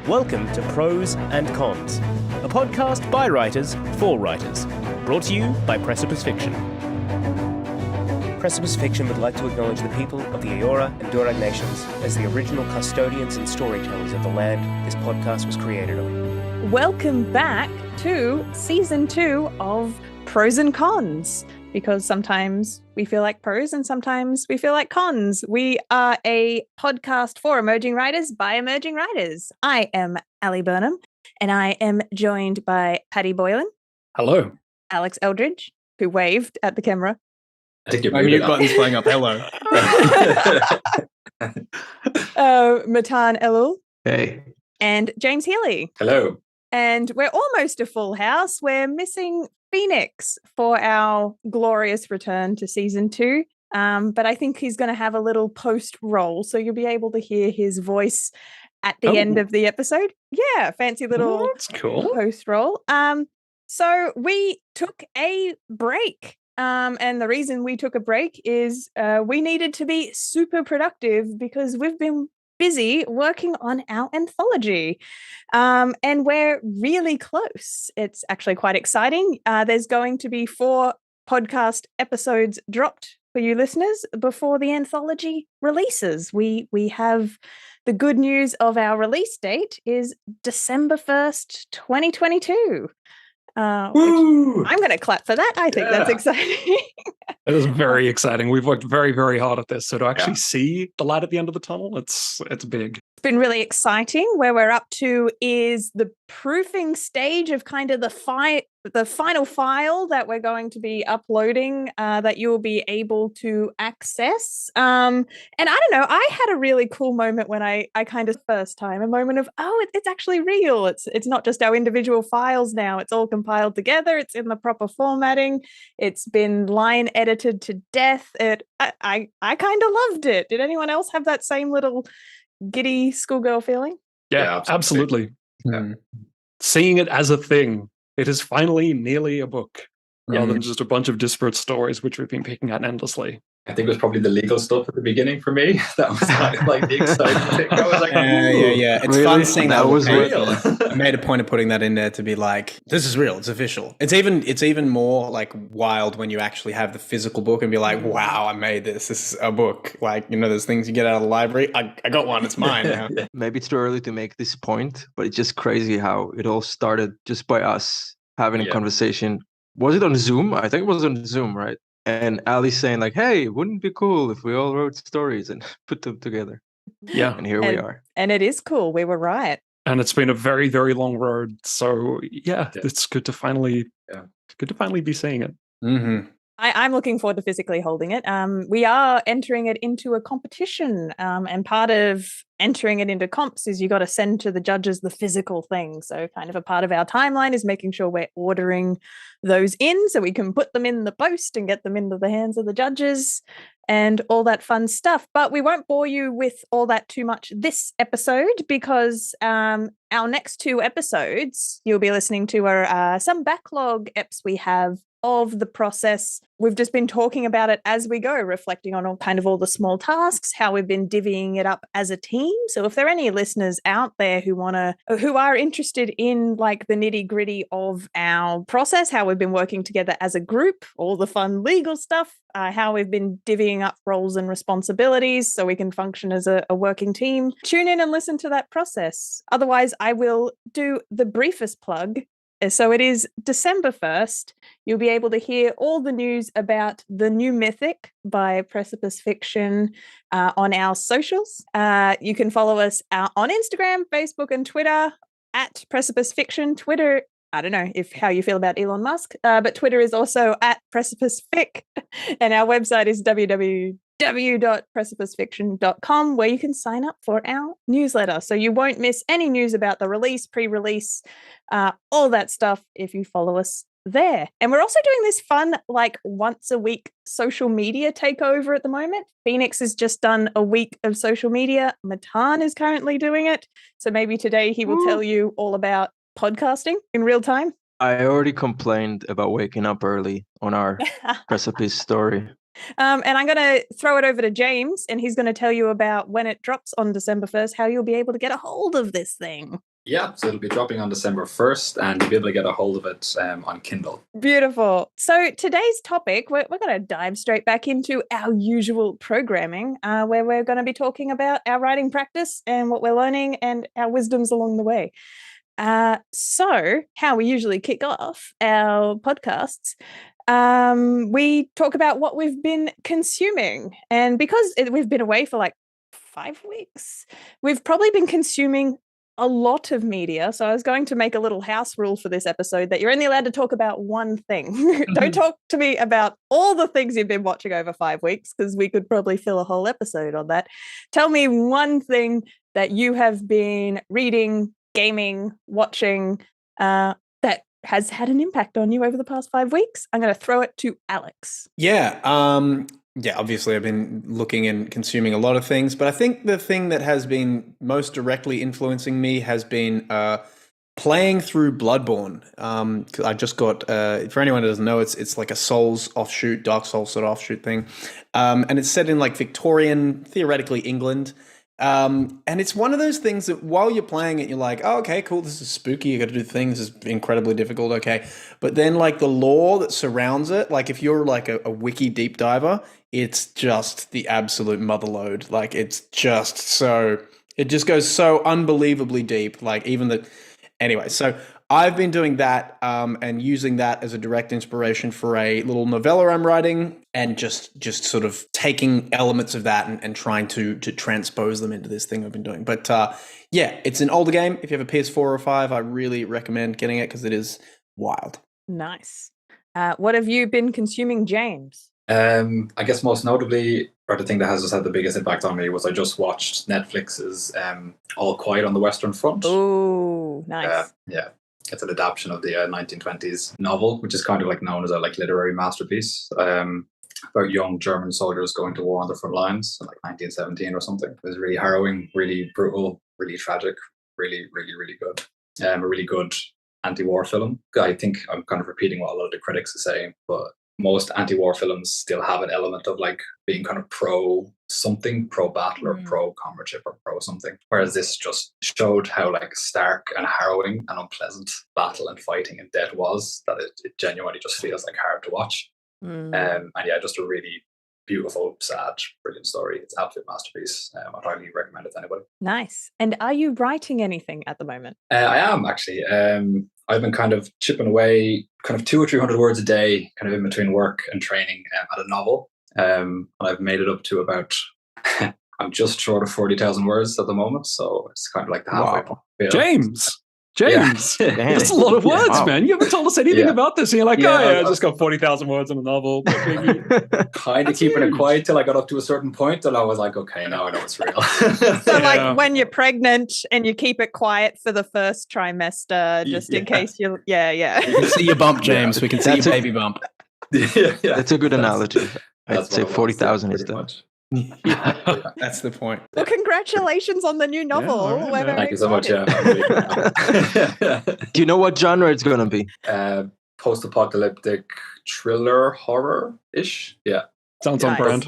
Welcome to Prose Cons, a podcast by writers for writers, brought to you by Precipice Fiction. Precipice Fiction would like to acknowledge the people of the Eora and Durag nations as the original custodians and storytellers of the land this podcast was created on. Welcome back to Season 2 of Prose Cons, because sometimes we feel like prose and sometimes we feel like cons. We are a podcast for emerging writers by emerging writers. I am Ali Burnham, and I am joined by Paddy Boylan. Hello. Alex Eldridge, who waved at the camera. I think my mute button's playing up. Hello. Matan Elul. Hey. And James Healy. Hello. And we're almost a full house. We're missing Phoenix for our glorious return to season 2. But I think he's going to have a little post roll, so you'll be able to hear his voice at the end of the episode. Yeah, fancy little that's cool. post roll. So we took a break. And the reason we took a break is we needed to be super productive because we've been busy working on our anthology. And we're really close. It's actually quite exciting. There's going to be 4 podcast episodes dropped for you listeners before the anthology releases. We have the good news of our release date is December 1st, 2022. Which I'm going to clap for that. I think that's exciting. It is very exciting. We've worked very, very hard at this. So to actually see the light at the end of the tunnel, it's big. It's been really exciting. Where we're up to is the proofing stage of kind of the final file that we're going to be uploading that you'll be able to access. And I don't know, I had a really cool moment when I kind of first time, a moment of, it's actually real. It's not just our individual files now. It's all compiled together. It's in the proper formatting. It's been line edited to death. I kind of loved it. Did anyone else have that same little giddy schoolgirl feeling? Yeah, absolutely. Yeah. Seeing it as a thing, it is finally nearly a book rather than just a bunch of disparate stories which we've been picking at endlessly. I think it was probably the legal stuff at the beginning for me. That was like the excitement. I was like, yeah. It's fun seeing that was real. I made a point of putting that in there to be like, this is real. It's official. It's even more like wild when you actually have the physical book and be like, wow, I made this. This is a book. Like, those things you get out of the library. I got one. It's mine now. Maybe it's too early to make this point, but it's just crazy how it all started just by us having a conversation. Was it on Zoom? I think it was on Zoom, right? And Ali saying like, hey, wouldn't it be cool if we all wrote stories and put them together? Yeah. And here we are. And it is cool. We were right. And it's been a very, very long road. So it's good to finally be seeing it. Mm-hmm. I'm looking forward to physically holding it. We are entering it into a competition, and part of entering it into comps is you got to send to the judges the physical thing. So kind of a part of our timeline is making sure we're ordering those in so we can put them in the post and get them into the hands of the judges and all that fun stuff. But we won't bore you with all that too much this episode because our next 2 episodes you'll be listening to are some backlog eps we have of the process. We've just been talking about it as we go, reflecting on all the small tasks, how we've been divvying it up as a team. So if there are any listeners out there who are interested in like the nitty-gritty of our process, how we've been working together as a group, all the fun legal stuff, how we've been divvying up roles and responsibilities so we can function as a working team, tune in and listen to that process. Otherwise, I will do the briefest plug. So it is December 1st. You'll be able to hear all the news about the new Mythic by Precipice Fiction on our socials. You can follow us on Instagram, Facebook, and Twitter at Precipice Fiction. Twitter, I don't know how you feel about Elon Musk, but Twitter is also at Precipice Fic, and our website is www.precipicefiction.com, where you can sign up for our newsletter. So you won't miss any news about the release, pre-release, all that stuff if you follow us there. And we're also doing this fun, like once a week social media takeover at the moment. Phoenix has just done a week of social media. Matan is currently doing it. So maybe today he will tell you all about podcasting in real time. I already complained about waking up early on our Precipice story. And I'm going to throw it over to James, and he's going to tell you about when it drops on December 1st, how you'll be able to get a hold of this thing. Yeah, so it'll be dropping on December 1st, and you'll be able to get a hold of it on Kindle. Beautiful. So today's topic, we're going to dive straight back into our usual programming, where we're going to be talking about our writing practice and what we're learning and our wisdoms along the way. So how we usually kick off our podcasts, we talk about what we've been consuming. And because we've been away for like 5 weeks, we've probably been consuming a lot of media. So I was going to make a little house rule for this episode that you're only allowed to talk about one thing. Don't talk to me about all the things you've been watching over 5 weeks, because we could probably fill a whole episode on that. Tell me one thing that you have been reading, gaming, watching, that has had an impact on you over the past 5 weeks. I'm going to throw it to Alex. Yeah, obviously I've been looking and consuming a lot of things, but I think the thing that has been most directly influencing me has been playing through Bloodborne. I just got, for anyone who doesn't know, it's like a Souls offshoot, Dark Souls sort of offshoot thing. And it's set in like Victorian, theoretically England. And it's one of those things that while you're playing it, you're like, oh, okay, cool, this is spooky, you got to do things, it's incredibly difficult, okay. But then like the lore that surrounds it, like if you're like a wiki deep diver, it's just the absolute motherlode. Like it's just so, it just goes so unbelievably deep. Like even the, anyway, so I've been doing that and using that as a direct inspiration for a little novella I'm writing, and just sort of taking elements of that and trying to transpose them into this thing I've been doing. But yeah, it's an older game. If you have a PS4 or 5, I really recommend getting it because it is wild. Nice. What have you been consuming, James? I guess most notably, or the thing that has just had the biggest impact on me, was I just watched Netflix's All Quiet on the Western Front. Oh, nice. Yeah. It's an adaptation of the 1920s novel, which is kind of like known as a like literary masterpiece about young German soldiers going to war on the front lines in like 1917 or something. It was really harrowing, really brutal, really tragic, really, really, really good. A really good anti-war film. I think I'm kind of repeating what a lot of the critics are saying, but most anti-war films still have an element of like being kind of pro something, pro battle or pro comradeship or pro something. Whereas this just showed how like stark and harrowing and unpleasant battle and fighting and death was, that it genuinely just feels like hard to watch. And yeah, just a really beautiful, sad, brilliant story. It's an absolute masterpiece. I'd highly recommend it to anybody. Nice. And are you writing anything at the moment? I am actually. I've been kind of chipping away kind of 200 or 300 words a day, kind of in between work and training at a novel. And I've made it up to about, I'm just short of 40,000 words at the moment. So it's kind of like the halfway point. James, that's a lot of words, man. You haven't told us anything about this. And you're like, I just got 40,000 words in a novel. Kind of keeping it quiet till I got up to a certain point, and I was like, okay, now I know it's real. So like when you're pregnant and you keep it quiet for the first trimester, just in case you, We can see your bump, James. We can see your baby bump. That's a good analogy. I'd say 40,000 is done. That's the point. Well, congratulations on the new novel. Thank you so much. Do you know what genre it's going to be? Post-apocalyptic thriller horror-ish. Yeah. Sounds on brand.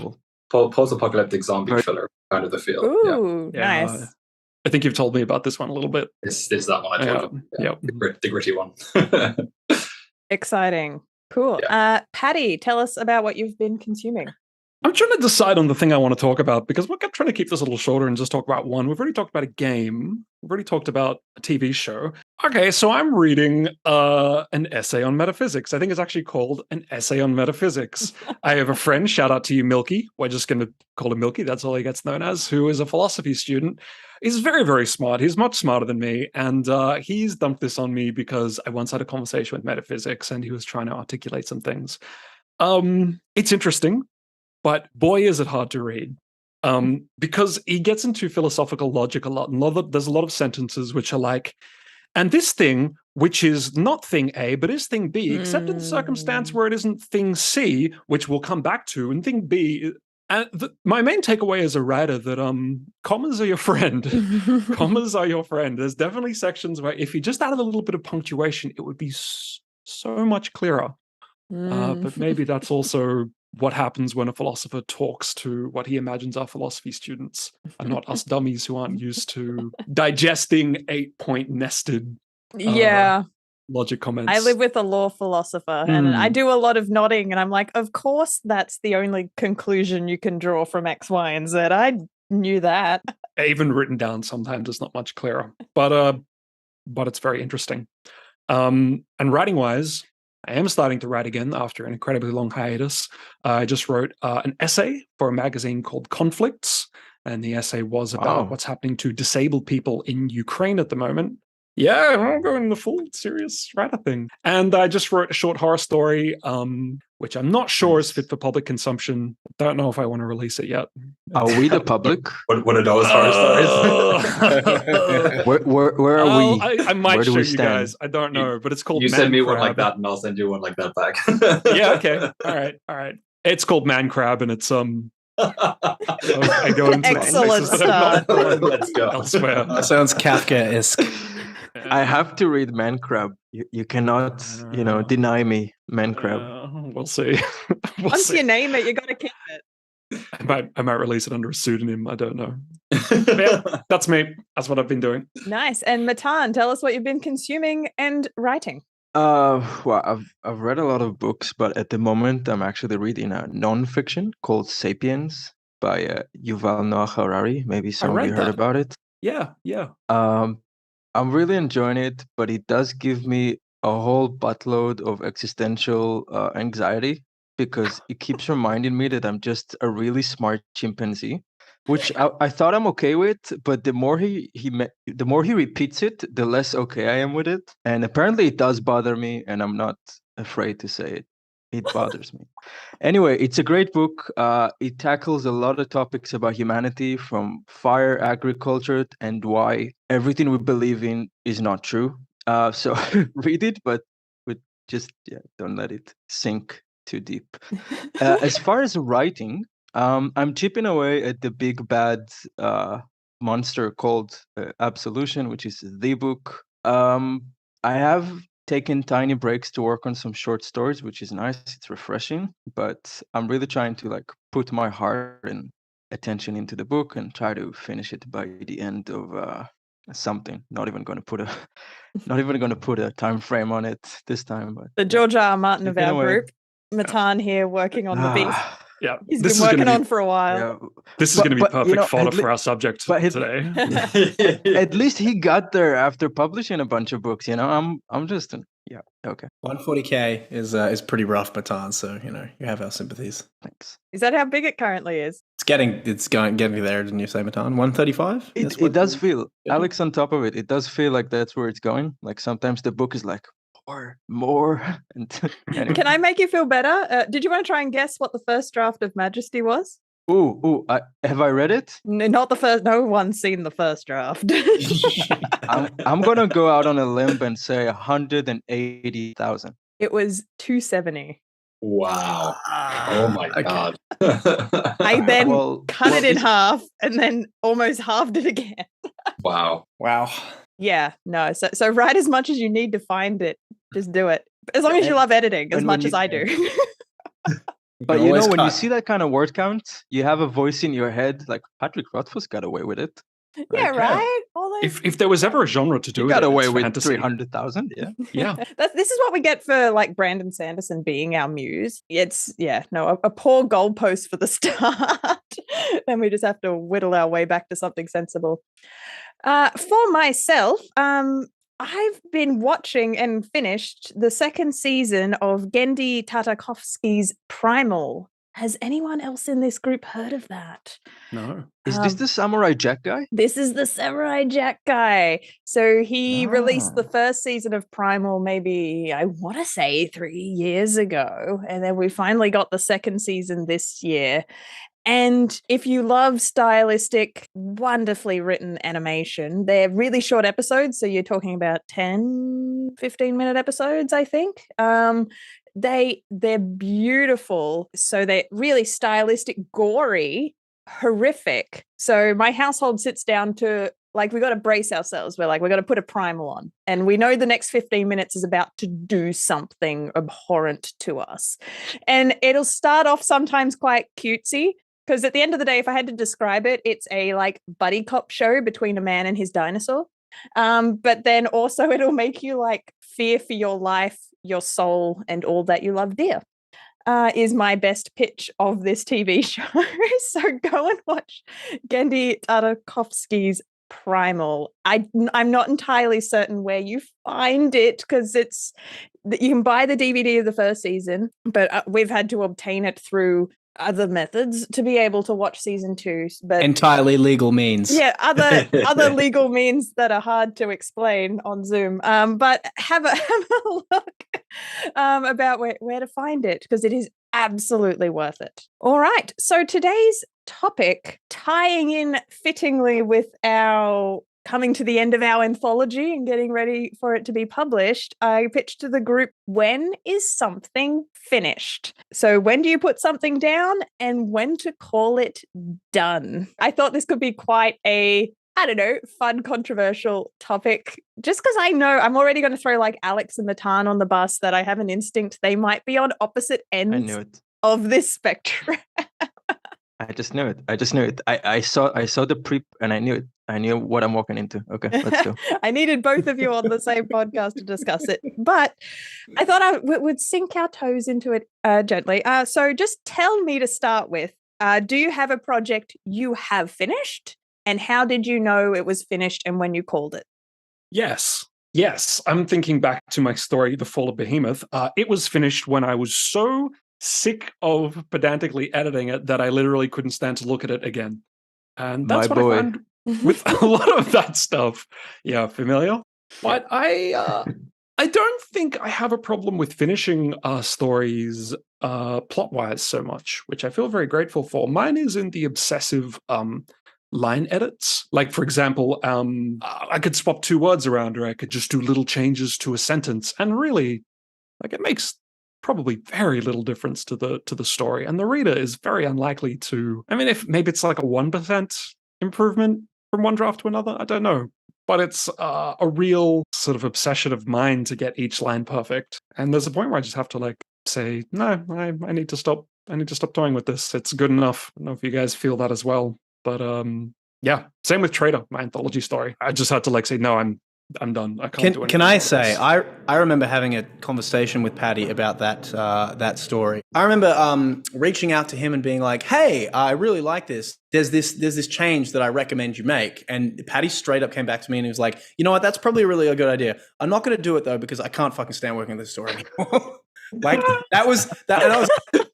Post-apocalyptic zombie thriller, kind of the feel. Ooh, nice. I think you've told me about this one a little bit. This is that one I told you. The gritty one. Exciting. Cool. Patty, tell us about what you've been consuming. I'm trying to decide on the thing I want to talk about, because we're trying to keep this a little shorter and just talk about one. We've already talked about a game. We've already talked about a TV show. Okay, so I'm reading an essay on metaphysics. I think it's actually called An Essay on Metaphysics. I have a friend, shout out to you, Milky. We're just going to call him Milky. That's all he gets known as, who is a philosophy student. He's very, very smart. He's much smarter than me. And he's dumped this on me because I once had a conversation with metaphysics and he was trying to articulate some things. It's interesting. But boy, is it hard to read, because he gets into philosophical logic a lot. And there's a lot of sentences which are like, and this thing, which is not thing A, but is thing B, except in the circumstance where it isn't thing C, which we'll come back to, and thing B. And my main takeaway as a writer that commas are your friend. Commas are your friend. There's definitely sections where if you just added a little bit of punctuation, it would be so much clearer. But maybe that's also what happens when a philosopher talks to what he imagines are philosophy students and not us dummies who aren't used to digesting 8-point nested Yeah. logic comments. I live with a law philosopher and I do a lot of nodding and I'm like, of course that's the only conclusion you can draw from X, Y, and Z. I knew that. Even written down sometimes it's not much clearer. But it's very interesting. And writing wise, I am starting to write again after an incredibly long hiatus. I just wrote an essay for a magazine called Conflicts, and the essay was about what's happening to disabled people in Ukraine at the moment. Yeah, I'm going the full serious writer thing. And I just wrote a short horror story, which I'm not sure is fit for public consumption. Don't know if I want to release it yet. Are we the public? What are those horror stories? Where are we? I might Where do show we you stand? guys. I don't know, but it's called You Man send me one Crab. like that, and I'll send you one like that back. Yeah, okay. All right. It's called Man Crab, and it's I go into Excellent places that I've not gone Let's go. elsewhere. That sounds Kafka-esque. I have to read Man Crab. You cannot, deny me Man Crab. We'll see. Once you name it, you got to keep it. I might release it under a pseudonym. I don't know. Yeah, that's me. That's what I've been doing. Nice. And Matan, tell us what you've been consuming and writing. Well, I've read a lot of books, but at the moment I'm actually reading a non-fiction called *Sapiens* by Yuval Noah Harari. Maybe some of you heard about it. Yeah. I'm really enjoying it, but it does give me a whole buttload of existential anxiety because it keeps reminding me that I'm just a really smart chimpanzee, which I thought I'm okay with, but the more he repeats it, the less okay I am with it. And apparently it does bother me, and I'm not afraid to say it. It bothers me. Anyway, it's a great book. It tackles a lot of topics about humanity, from fire, agriculture, and why everything we believe in is not true. So read it, but don't let it sink too deep. As far as writing, I'm chipping away at the big bad monster called Absolution, which is the book. I have taken tiny breaks to work on some short stories, which is nice. It's refreshing, but I'm really trying to put my heart and attention into the book and try to finish it by the end of something. Not even going to put a time frame on it this time. But the George R. R. Martin of our group, Matan here working on the beast. Yeah, he's been working on for a while. Yeah. This is going to be perfect fodder for our subject today. At least he got there after publishing a bunch of books. I'm just okay. 140K is pretty rough, Matan. So you have our sympathies. Thanks. Is that how big it currently is? It's getting there. Didn't you say, Matan? 135. It does feel, Alex. On top of it, it does feel like that's where it's going. Like sometimes the book is like, more. Anyway. Can I make you feel better? Did you want to try and guess what the first draft of Majesty was? Have I read it? No, not the first. No one's seen the first draft. I'm gonna go out on a limb and say 180,000. It was 270. Wow! Oh my god! I then cut it in half and then almost halved it again. Wow! Yeah, no. So write as much as you need to find it. Just do it. As long as you love editing as much as I do. But when you see that kind of word count, you have a voice in your head like Patrick Rothfuss got away with it. Yeah, right. If there was ever a genre to do it, got away with fantasy. 300,000. Yeah. This is what we get for Brandon Sanderson being our muse. It's a poor goalpost for the start. Then we just have to whittle our way back to something sensible. For myself, I've been watching and finished the second season of Genndy Tartakovsky's Primal. Has anyone else in this group heard of that? No. Is this the Samurai Jack guy? This is the Samurai Jack guy. So he released the first season of Primal maybe, I want to say 3 years ago. And then we finally got the second season this year. And if you love stylistic, wonderfully written animation, they're really short episodes. So you're talking about 10, 15-minute episodes, I think. They're beautiful. So they're really stylistic, gory, horrific. So my household sits down to like we got to brace ourselves. We're like, we're going to put a primal on, and we know the next 15 minutes is about to do something abhorrent to us. And it'll start off sometimes quite cutesy, because at the end of the day, if I had to describe it, it's a like buddy cop show between a man and his dinosaur. But then also it'll make you like fear for your life, your soul, and all that you love dear. Is my best pitch of this TV show. So go and watch Genndy Tartakovsky's Primal. I'm not entirely certain where you find it, because you can buy the DVD of the first season, but we've had to obtain it through other methods to be able to watch season 2. But entirely legal means. Yeah, other legal means that are hard to explain on Zoom. But have a look about where to find it, because it is absolutely worth it. All right, so today's topic, tying in fittingly with our coming to the end of our anthology and getting ready for it to be published, I pitched to the group, when is something finished? So when do you put something down and when to call it done? I thought this could be quite a, I don't know, fun, controversial topic, just because I know I'm already going to throw like Alex and Matan on the bus, that I have an instinct they might be on opposite ends of this spectrum. I just knew it. I saw the prep and I knew it. I knew what I'm walking into. Okay, let's go. I needed both of you on the same podcast to discuss it, but I thought I would sink our toes into it gently. So just tell me to start with, do you have a project you have finished? And how did you know it was finished and when you called it? Yes. I'm thinking back to my story, The Fall of Behemoth. It was finished when I was so sick of pedantically editing it that I literally couldn't stand to look at it again. And that's I found with a lot of that stuff. Yeah, familiar? But I don't think I have a problem with finishing stories plot-wise so much, which I feel very grateful for. Mine is in the obsessive line edits. Like, for example, I could swap 2 words around, or I could just do little changes to a sentence, and really, like, it makes probably very little difference to the story, and the reader is very unlikely to. I mean, if maybe it's like a 1% improvement from one draft to another, I don't know, but it's a real sort of obsession of mine to get each line perfect. And there's a point where I just have to like say, no, I need to stop. I need to stop toying with this. It's good enough. I don't know if you guys feel that as well, but yeah, same with Trader, my anthology story. I just had to like say, no, I'm done. I can't do anything. Can I say, I remember having a conversation with Paddy about that story. I remember reaching out to him and being like, hey, I really like this. There's this change that I recommend you make. And Paddy straight up came back to me and he was like, you know what, that's probably really a good idea. I'm not going to do it though, because I can't fucking stand working on this story anymore. Like that was that, and I was,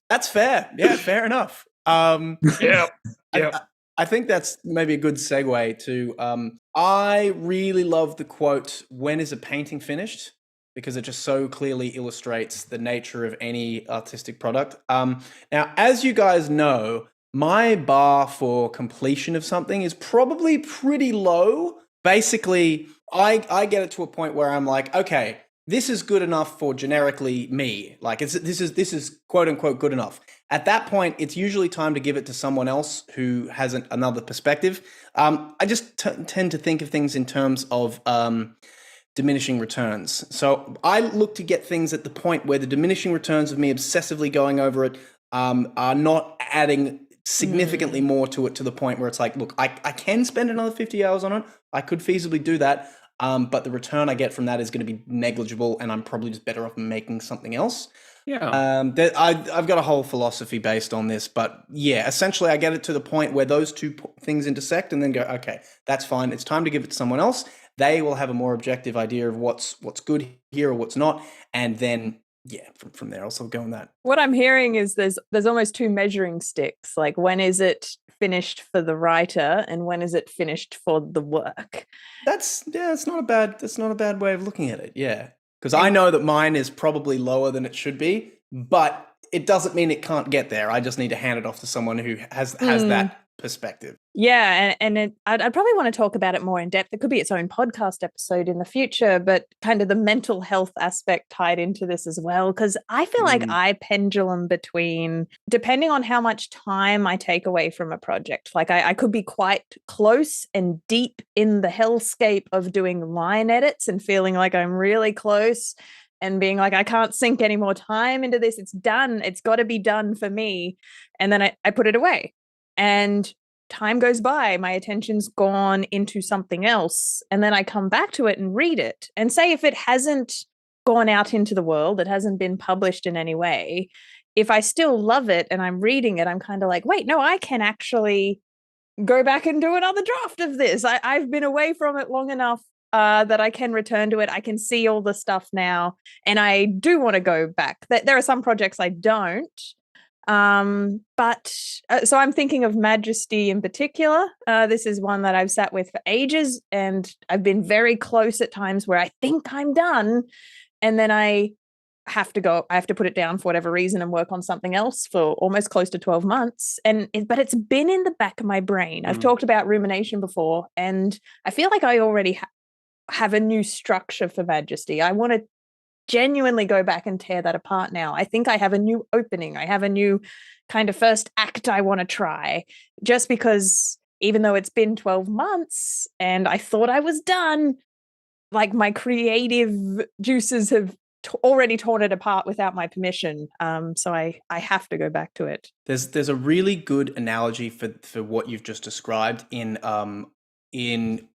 that's fair. Yeah, fair enough. Yeah. I think that's maybe a good segue to, I really love the quote, when is a painting finished? Because it just so clearly illustrates the nature of any artistic product. Now, as you guys know, my bar for completion of something is probably pretty low. Basically, I get it to a point where I'm like, okay, this is good enough for generically me. Like this is quote unquote good enough. At that point, it's usually time to give it to someone else who has another perspective. I just tend to think of things in terms of diminishing returns. So I look to get things at the point where the diminishing returns of me obsessively going over it are not adding significantly more to it, to the point where it's like, look, I can spend another 50 hours on it. I could feasibly do that. But the return I get from that is going to be negligible, and I'm probably just better off making something else. Yeah. I've got a whole philosophy based on this, but yeah, essentially I get it to the point where those two things intersect, and then go, okay, that's fine. It's time to give it to someone else. They will have a more objective idea of what's good here or what's not, and then yeah, from there, also go on that. What I'm hearing is there's almost 2 measuring sticks. Like, when is it finished for the writer, and when is it finished for the work? That's not a bad way of looking at it. Yeah, because I know that mine is probably lower than it should be, but it doesn't mean it can't get there. I just need to hand it off to someone who has that perspective. Yeah, and I'd probably want to talk about it more in depth. It could be its own podcast episode in the future, but kind of the mental health aspect tied into this as well, because I feel like I pendulum between, depending on how much time I take away from a project. Like I could be quite close and deep in the hellscape of doing line edits and feeling like I'm really close and being like, I can't sink any more time into this. It's done. It's got to be done for me. And then I put it away. And time goes by, my attention's gone into something else, and then I come back to it and read it. And say if it hasn't gone out into the world, it hasn't been published in any way, if I still love it and I'm reading it, I'm kind of like, wait, no, I can actually go back and do another draft of this. I've been away from it long enough that I can return to it. I can see all the stuff now, and I do want to go back. There are some projects I don't. But so I'm thinking of Majesty in particular. This is one that I've sat with for ages, and I've been very close at times where I think I'm done, and then I have to put it down for whatever reason and work on something else for almost close to 12 months. But it's been in the back of my brain. I've talked about rumination before, and I feel like I already have a new structure for Majesty. I want to genuinely go back and tear that apart now. I think I have a new opening. I have a new kind of first act I want to try, just because even though it's been 12 months and I thought I was done, like my creative juices have already torn it apart without my permission. So I have to go back to it. There's a really good analogy for what you've just described in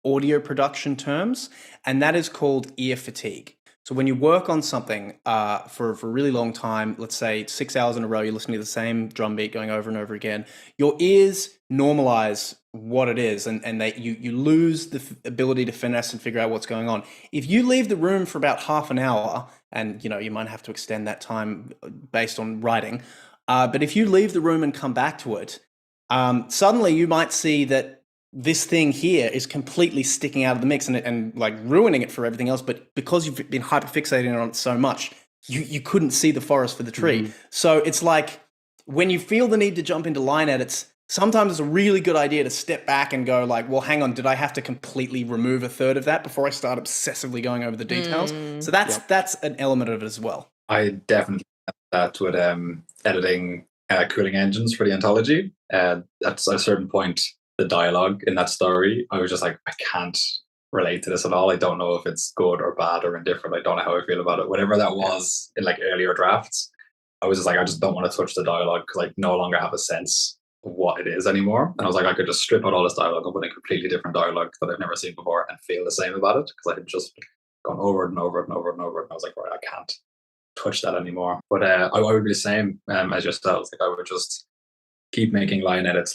audio production terms, and that is called ear fatigue. So when you work on something for a really long time, let's say 6 hours in a row, you're listening to the same drum beat going over and over again, your ears normalize what it is, and you lose the ability to finesse and figure out what's going on. If you leave the room for about half an hour, and you might have to extend that time based on writing, but if you leave the room and come back to it, suddenly you might see that this thing here is completely sticking out of the mix and like ruining it for everything else. But because you've been hyperfixating on it so much, you couldn't see the forest for the tree. So it's like when you feel the need to jump into line edits, sometimes it's a really good idea to step back and go like, well, hang on, did I have to completely remove a third of that before I start obsessively going over the details? So that's an element of it as well. I definitely have that with editing cooling engines for the anthology. At a certain point, the dialogue in that story, I was just like, I can't relate to this at all. I don't know if it's good or bad or indifferent. I don't know how I feel about it. Whatever that was in like earlier drafts, I was just like, I just don't want to touch the dialogue because I no longer have a sense of what it is anymore. And I was like, I could just strip out all this dialogue and put in completely different dialogue that I've never seen before and feel the same about it because I had just gone over it and over it and over it and over it. And I was like, right, I can't touch that anymore. But I would be the same as yourselves. Like I would just keep making line edits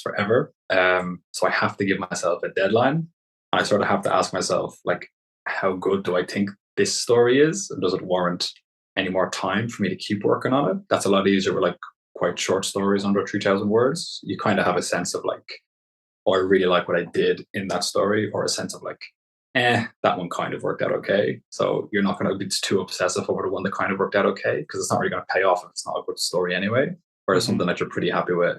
forever. So I have to give myself a deadline. And I sort of have to ask myself, like, how good do I think this story is? And does it warrant any more time for me to keep working on it? That's a lot easier with like quite short stories under 3,000 words. You kind of have a sense of like, oh, I really like what I did in that story, or a sense of like, that one kind of worked out okay. So you're not going to be too obsessive over the one that kind of worked out okay, because it's not really going to pay off if it's not a good story anyway. Whereas something that you're pretty happy with,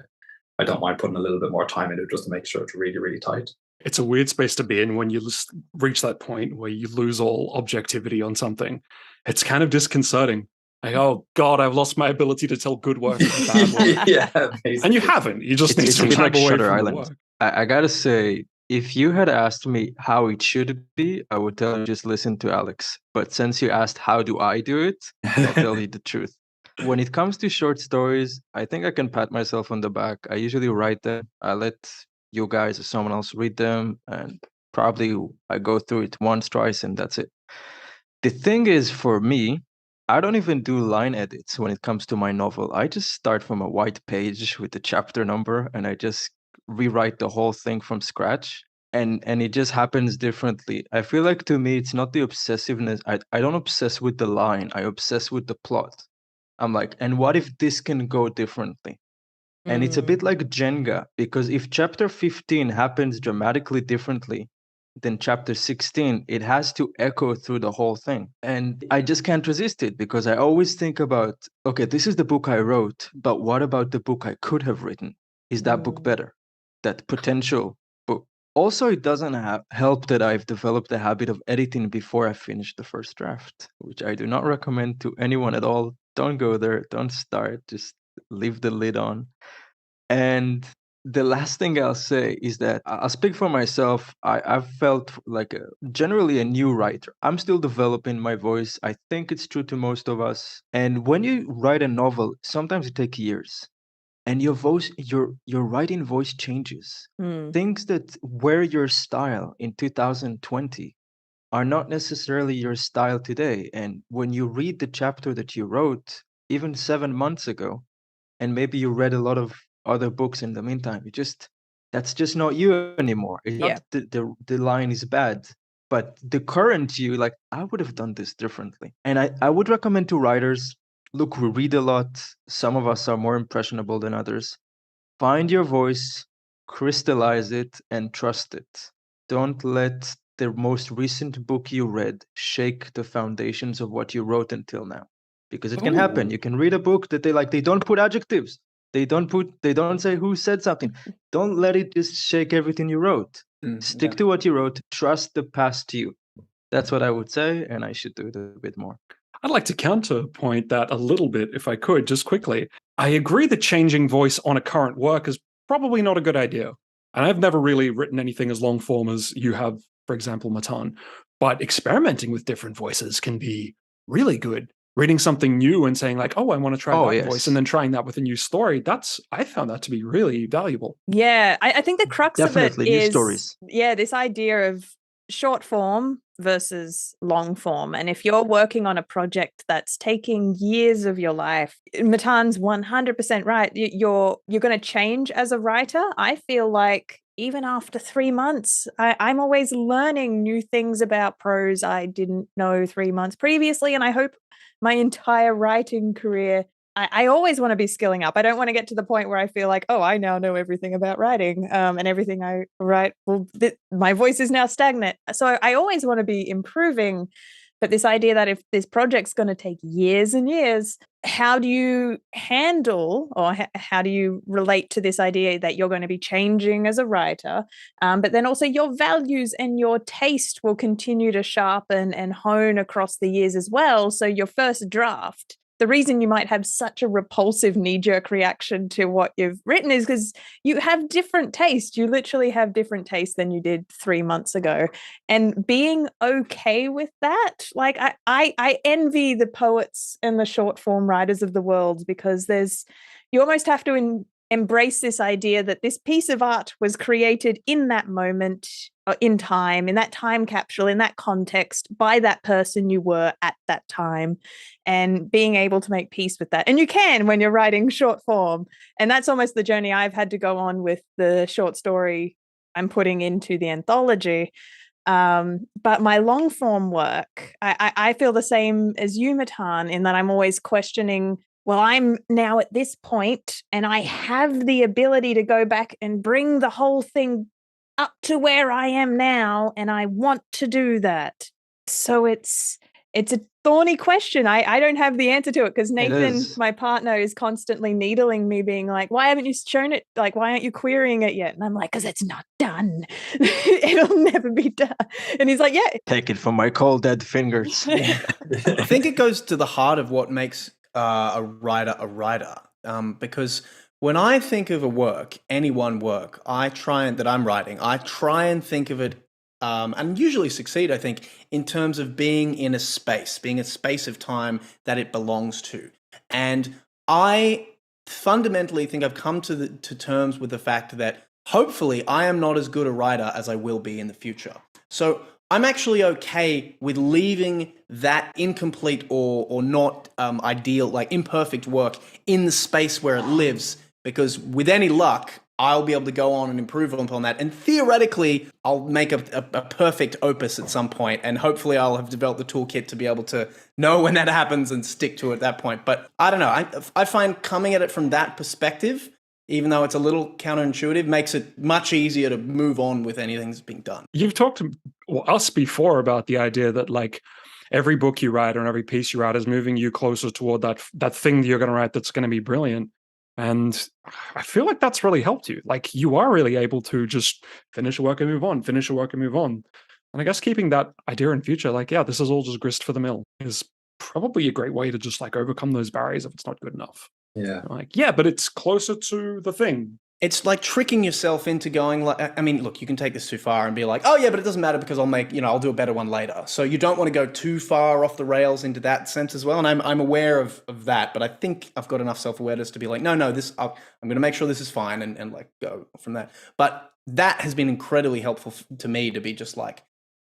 I don't mind putting a little bit more time into it just to make sure it's really, really tight. It's a weird space to be in when you reach that point where you lose all objectivity on something. It's kind of disconcerting. Like, oh God, I've lost my ability to tell good work from bad work. Yeah, basically. And you haven't. You just need It's to a bit step like away Shutter from Island. the work. I gotta say, if you had asked me how it should be, I would tell you just listen to Alex. But since you asked how do I do it, I'll tell you the truth. When it comes to short stories, I think I can pat myself on the back. I usually write them. I let you guys or someone else read them, and probably I go through it once, twice, and that's it. The thing is, for me, I don't even do line edits when it comes to my novel. I just start from a white page with the chapter number, and I just rewrite the whole thing from scratch. And it just happens differently. I feel like to me, it's not the obsessiveness. I don't obsess with the line. I obsess with the plot. I'm like, and what if this can go differently? And it's a bit like Jenga, because if chapter 15 happens dramatically differently than chapter 16, it has to echo through the whole thing. And I just can't resist it, because I always think about, okay, this is the book I wrote, but what about the book I could have written? is that book better? That potential book. Also, it doesn't help that I've developed the habit of editing before I finish the first draft, which I do not recommend to anyone at all. Don't go there. Don't start. Just leave the lid on. And the last thing I'll say is that I'll speak for myself. I've felt like generally a new writer. I'm still developing my voice. I think it's true to most of us. And when you write a novel, sometimes it takes years. And your voice, your writing voice changes. Things that were your style in 2020 are not necessarily your style today. And when you read the chapter that you wrote even 7 months ago, and maybe you read a lot of other books in the meantime, that's just not you anymore. It's not the line is bad, but the current you, like, I would have done this differently. And I would recommend to writers, look, we read a lot. Some of us are more impressionable than others. Find your voice, crystallize it, and trust it. Don't let the most recent book you read shake the foundations of what you wrote until now. Because it can happen. You can read a book that they don't put adjectives. They don't say who said something. Don't let it just shake everything you wrote. Stick to what you wrote. Trust the past you. That's what I would say, and I should do it a bit more. I'd like to counterpoint that a little bit, if I could, just quickly. I agree that changing voice on a current work is probably not a good idea. And I've never really written anything as long form as you have, for example, Matan. But experimenting with different voices can be really good. Reading something new and saying like, oh, I want to try that voice, and then trying that with a new story. I found that to be really valuable. Yeah, I think the crux of it new is, stories. This idea of short form versus long form. And if you're working on a project that's taking years of your life, Matan's 100% right. You're going to change as a writer. I feel like even after 3 months, I'm always learning new things about prose I didn't know 3 months previously. And I hope my entire writing career, I always want to be skilling up. I don't want to get to the point where I feel like, oh, I now know everything about writing, and everything I write, my voice is now stagnant. So I always want to be improving. But this idea that if this project's going to take years and years, how do you handle, or how do you relate to this idea that you're going to be changing as a writer, but then also your values and your taste will continue to sharpen and hone across the years as well. So your first draft, the reason you might have such a repulsive knee-jerk reaction to what you've written is because you have different taste. You literally have different taste than you did 3 months ago. And being okay with that, like I envy the poets and the short form writers of the world, because you almost have to embrace this idea that this piece of art was created in that moment, in time, in that time capsule, in that context, by that person you were at that time, and being able to make peace with that. And you can when you're writing short form. And that's almost the journey I've had to go on with the short story I'm putting into the anthology. But my long form work, I feel the same as you, Matan, in that I'm always questioning, well, I'm now at this point and I have the ability to go back and bring the whole thing up to where I am now, and I want to do that. So it's a thorny question. I don't have the answer to it, because Nathan, my partner, is constantly needling me, being like, why haven't you shown it? Like, why aren't you querying it yet? And I'm like, because it's not done. It'll never be done. And he's like, yeah. Take it from my cold dead fingers. I think it goes to the heart of what makes a writer a writer, because when I think of a work, any one work, that I'm writing, I try and think of it, and usually succeed, I think, in terms of being in a space of time that it belongs to. And I fundamentally think I've come to terms with the fact that hopefully I am not as good a writer as I will be in the future. So I'm actually okay with leaving that incomplete or not ideal, like imperfect work in the space where it lives, because with any luck, I'll be able to go on and improve upon that. And theoretically, I'll make a perfect opus at some point, and hopefully I'll have developed the toolkit to be able to know when that happens and stick to it at that point. But I don't know. I find coming at it from that perspective, even though it's a little counterintuitive, makes it much easier to move on with anything that's being done. You've talked to us before about the idea that, like, every book you write or every piece you write is moving you closer toward that thing that you're going to write that's going to be brilliant. And I feel like that's really helped you. Like you are really able to just finish your work and move on, finish your work and move on. And I guess keeping that idea in future, like, yeah, this is all just grist for the mill, is probably a great way to just like overcome those barriers if it's not good enough. Yeah. Like, yeah, but it's closer to the thing. It's like tricking yourself into going like, I mean, look, you can take this too far and be like, oh yeah, but it doesn't matter because I'll do a better one later. So you don't want to go too far off the rails into that sense as well. And I'm aware of that, but I think I've got enough self-awareness to be like, no, I'm going to make sure this is fine and like go from that. But that has been incredibly helpful to me to be just like,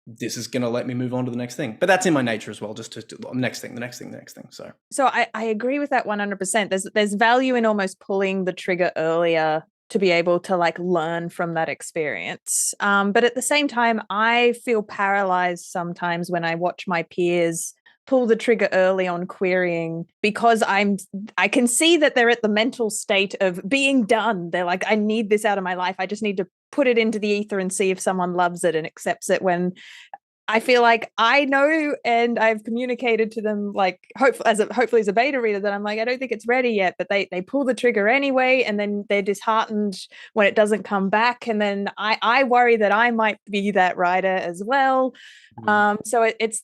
this is going to let me move on to the next thing. But that's in my nature as well, just to the next thing. So I agree with that 100%. There's value in almost pulling the trigger earlier to be able to like learn from that experience. But at the same time, I feel paralyzed sometimes when I watch my peers pull the trigger early on querying, because I can see that they're at the mental state of being done. They're like, I need this out of my life. I just need to put it into the ether and see if someone loves it and accepts it, when I feel like I know and I've communicated to them, like hopefully as a beta reader, that I'm like, I don't think it's ready yet, but they pull the trigger anyway, and then they're disheartened when it doesn't come back, and then I worry that I might be that writer as well. So it's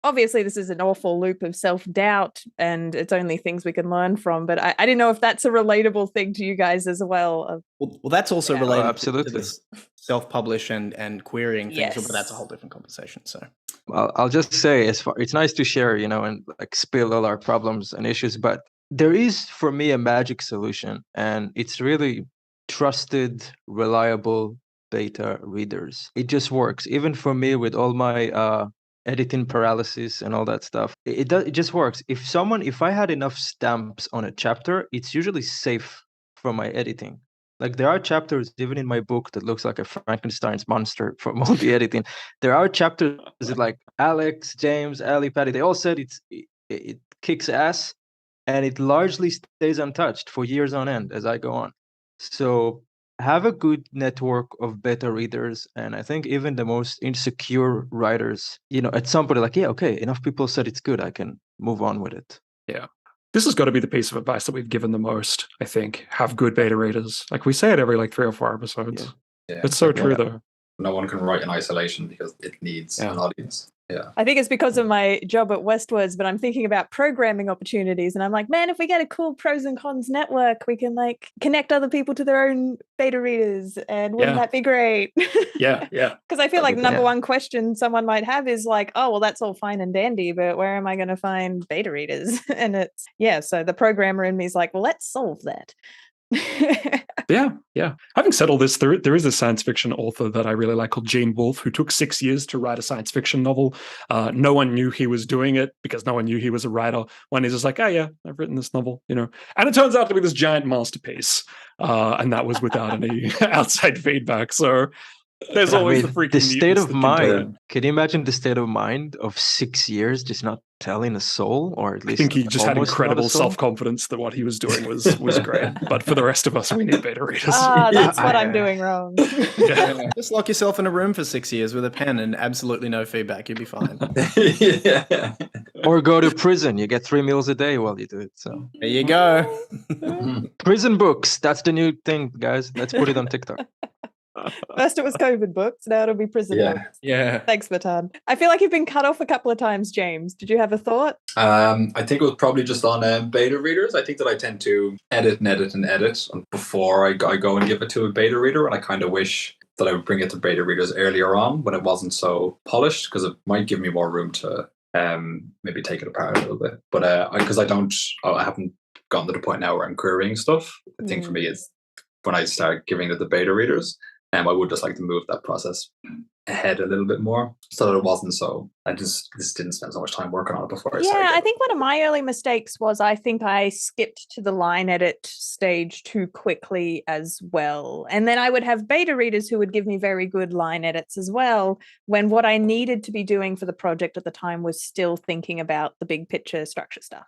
obviously this is an awful loop of self-doubt, and it's only things we can learn from, but I didn't know if that's a relatable thing to you guys as well. Well, that's also related absolutely. to this self-publish and querying things, Yes. but that's a whole different conversation. So I'll just say, it's nice to share, and like spill all our problems and issues, but there is for me a magic solution, and it's really trusted, reliable beta readers. It just works. Even for me, with all my editing paralysis and all that stuff, it just works. If I had enough stamps on a chapter, it's usually safe for my editing. Like there are chapters even in my book that looks like a Frankenstein's monster from all the editing. There are chapters that like Alex, James, Ali, Patty, they all said it kicks ass, and it largely stays untouched for years on end as I go on. So have a good network of beta readers, and I think even the most insecure writers, at some point, like, yeah, okay, enough people said it's good, I can move on with it. Yeah. This has got to be the piece of advice that we've given the most, I think. Have good beta readers. Like we say it every like 3 or 4 episodes. Yeah. It's so true though. No one can write in isolation because it needs an audience. Yeah. I think it's because of my job at Westwards, but I'm thinking about programming opportunities, and I'm like, man, if we get a cool Pros and Cons network, we can like connect other people to their own beta readers, and wouldn't that be great? Yeah. Because I feel like the number one question someone might have is like, oh, well, that's all fine and dandy, but where am I going to find beta readers? And so the programmer in me is like, well, let's solve that. Yeah. Having said all this, there is a science fiction author that I really like called Gene Wolfe, who took 6 years to write a science fiction novel. No one knew he was doing it because no one knew he was a writer. When he's just like, oh yeah, I've written this novel, and it turns out to be this giant masterpiece. And that was without any outside feedback. So there's always the freaking state of mind. Can you imagine the state of mind of 6 years just not telling a soul, or at least I think he just had incredible self-confidence that what he was doing was great. But for the rest of us, we need beta readers. That's what I'm doing wrong. Just lock yourself in a room for 6 years with a pen and absolutely no feedback. You'll be fine. Or go to prison. You get 3 meals a day while you do it. So there you go. Prison books. That's the new thing, guys. Let's put it on TikTok. First it was COVID books, now it'll be prison books. Yeah. Thanks, Matan. I feel like you've been cut off a couple of times, James. Did you have a thought? I think it was probably just on beta readers. I think that I tend to edit before I go and give it to a beta reader, and I kind of wish that I would bring it to beta readers earlier on when it wasn't so polished, because it might give me more room to maybe take it apart a little bit. But because I haven't gotten to the point now where I'm querying stuff. I think for me it's when I start giving it to beta readers. I would just like to move that process ahead a little bit more, so that it wasn't so. I just didn't spend so much time working on it before I started. Yeah, I think one of my early mistakes was I think I skipped to the line edit stage too quickly as well. And then I would have beta readers who would give me very good line edits as well, when what I needed to be doing for the project at the time was still thinking about the big picture structure stuff.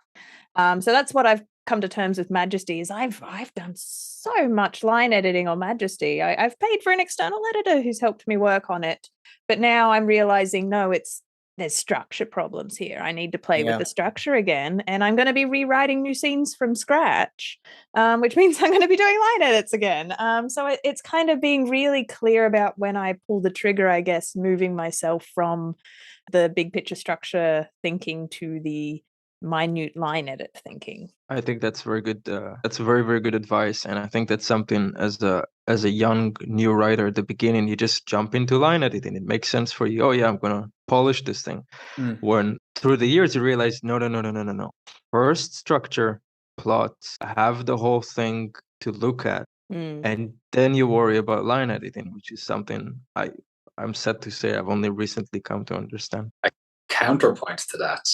So that's what I've come to terms with Majesty, is I've done so much line editing on Majesty. I've paid for an external editor who's helped me work on it, but now I'm realizing, no, it's there's structure problems here. I need to play with Yeah. the structure again, and I'm going to be rewriting new scenes from scratch, which means I'm going to be doing line edits again. So it's kind of being really clear about when I pull the trigger, I guess, moving myself from the big picture structure thinking to the minute line edit thinking. I think that's very good. That's very, very good advice, and I think that's something as a young new writer at the beginning, you just jump into line editing. It makes sense for you. Oh yeah, I'm gonna polish this thing. When through the years you realize, no. First structure, plot, have the whole thing to look at, and then you worry about line editing, which is something I'm sad to say I've only recently come to understand. Counterpoint to that,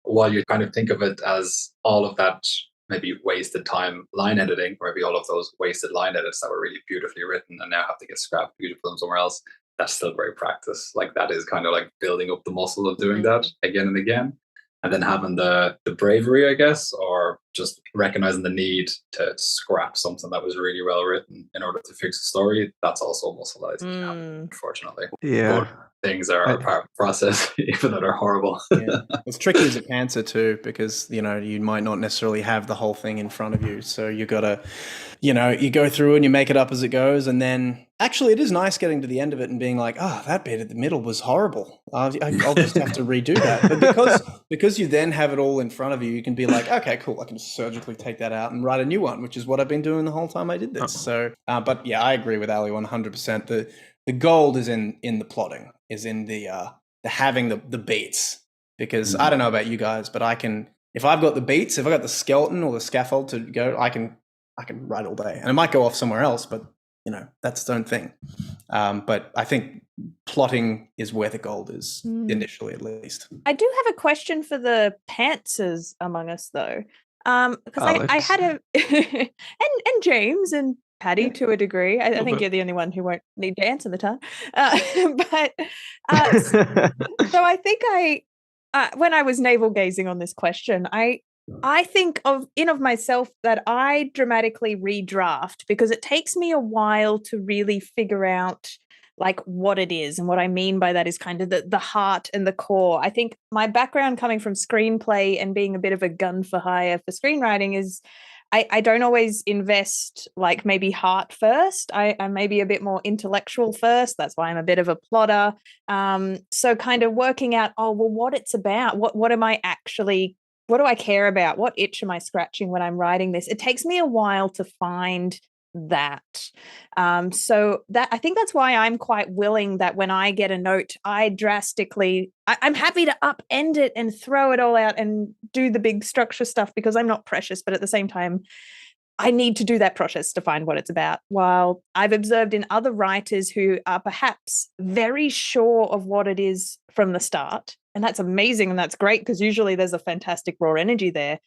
while you kind of think of it as all of that maybe wasted time line editing, or maybe all of those wasted line edits that were really beautifully written and now have to get scrapped due to film somewhere else, that's still great practice. Like that is kind of like building up the muscle of doing that again and again, and then having the bravery, I guess, or just recognizing the need to scrap something that was really well written in order to fix the story. That's also a muscle that I think unfortunately. Yeah. But things are a part of the process, even though they're horrible. Yeah. It's tricky as a pantser too, because you might not necessarily have the whole thing in front of you, so you gotta, you go through and you make it up as it goes, and then actually it is nice getting to the end of it and being like, oh, that bit at the middle was horrible. I'll just have to redo that. But because you then have it all in front of you, you can be like, okay, cool, I can surgically take that out and write a new one, which is what I've been doing the whole time I did this. So, but yeah, I agree with Ali 100%. The gold is in the plotting, is in the having the beats. Because I don't know about you guys, but if I've got the beats, if I got the skeleton or the scaffold to go, I can write all day, and it might go off somewhere else, but that's its own thing. But I think plotting is where the gold is initially, at least. I do have a question for the pantsers among us, though, because I had a and James and Paddy to a degree. I think you're the only one who won't need to answer the time. But so I think when I was navel gazing on this question, I think of myself that I dramatically redraft because it takes me a while to really figure out like what it is, and what I mean by that is kind of the heart and the core. I think my background coming from screenplay and being a bit of a gun for hire for screenwriting is I don't always invest like maybe heart first. I'm maybe a bit more intellectual first. That's why I'm a bit of a plotter. So kind of working out, what it's about. What am I actually, what do I care about? What itch am I scratching when I'm writing this? It takes me a while to find that. So that I think that's why I'm quite willing that when I get a note, I'm happy to upend it and throw it all out and do the big structure stuff because I'm not precious, but at the same time, I need to do that process to find what it's about. While I've observed in other writers who are perhaps very sure of what it is from the start, and that's amazing and that's great because usually there's a fantastic raw energy there.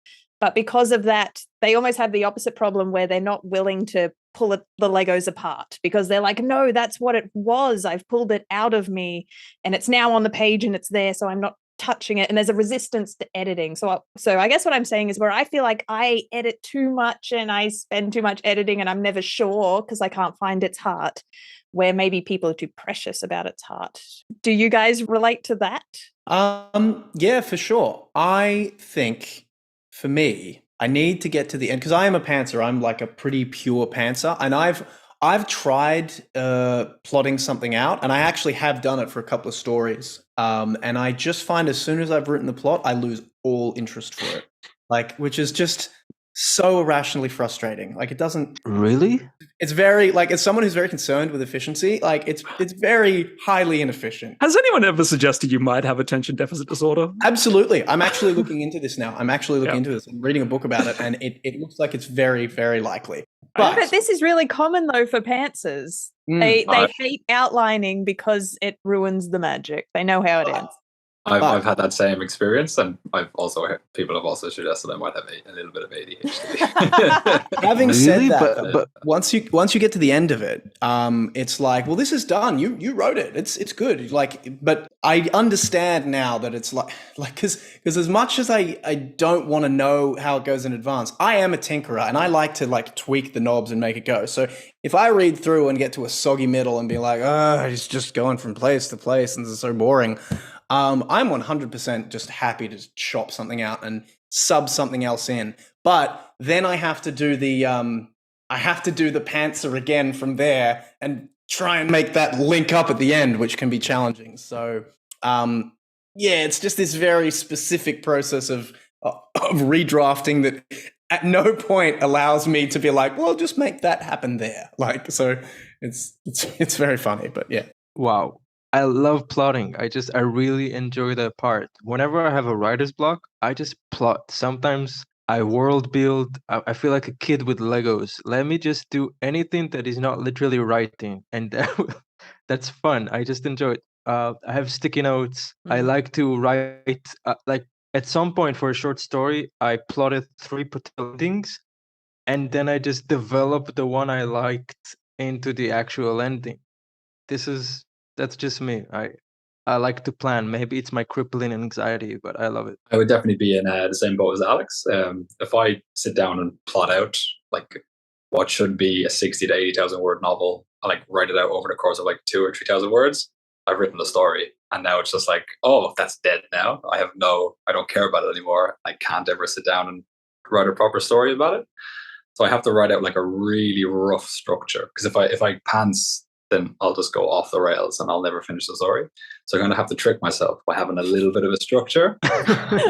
But because of that, they almost have the opposite problem where they're not willing to pull the Legos apart because they're like, no, that's what it was. I've pulled it out of me and it's now on the page and it's there. So I'm not touching it. And there's a resistance to editing. So I guess what I'm saying is where I feel like I edit too much and I spend too much editing and I'm never sure because I can't find its heart, where maybe people are too precious about its heart. Do you guys relate to that? Yeah, for sure. I think for me, I need to get to the end because I am a pantser. I'm like a pretty pure pantser, and I've tried plotting something out, and I actually have done it for a couple of stories. And I just find as soon as I've written the plot, I lose all interest for it, which is just so irrationally frustrating. Like it doesn't really. It's very as someone who's very concerned with efficiency, it's very highly inefficient. Has anyone ever suggested you might have attention deficit disorder? Absolutely. I'm actually looking into this now. I'm reading a book about it, and it looks like it's very, very likely. But this is really common though for pantsers. They hate outlining because it ruins the magic. They know how it ends. I've had that same experience, and people have also suggested I might have a little bit of ADHD. Having said that, but once you get to the end of it, it's like, well, this is done. You wrote it. It's good. But I understand now that it's because as much as I don't want to know how it goes in advance, I am a tinkerer and I like to tweak the knobs and make it go. So if I read through and get to a soggy middle and be like, oh, it's just going from place to place and this is so boring, I'm 100% just happy to chop something out and sub something else in. But then I have to do the pantser again from there and try and make that link up at the end, which can be challenging. So it's just this very specific process of redrafting that at no point allows me to be like, well, just make that happen there. Like, so it's very funny, but yeah. Wow. I love plotting. I really enjoy that part. Whenever I have a writer's block, I just plot. Sometimes I world build. I feel like a kid with Legos. Let me just do anything that is not literally writing. And that's fun. I just enjoy it. I have sticky notes. I like to write, like at some point for a short story, I plotted 3 potential endings, and then I just developed the one I liked into the actual ending. That's just me. I like to plan. Maybe it's my crippling anxiety, but I love it. I would definitely be in the same boat as Alex. If I sit down and plot out like what should be a 60 to 80,000 word novel, I like write it out over the course of like 2,000 or 3,000 words. I've written the story, and now it's just like, oh, that's dead now. I don't care about it anymore. I can't ever sit down and write a proper story about it. So I have to write out like a really rough structure, because if I pants, then I'll just go off the rails and I'll never finish the story. So I'm going to have to trick myself by having a little bit of a structure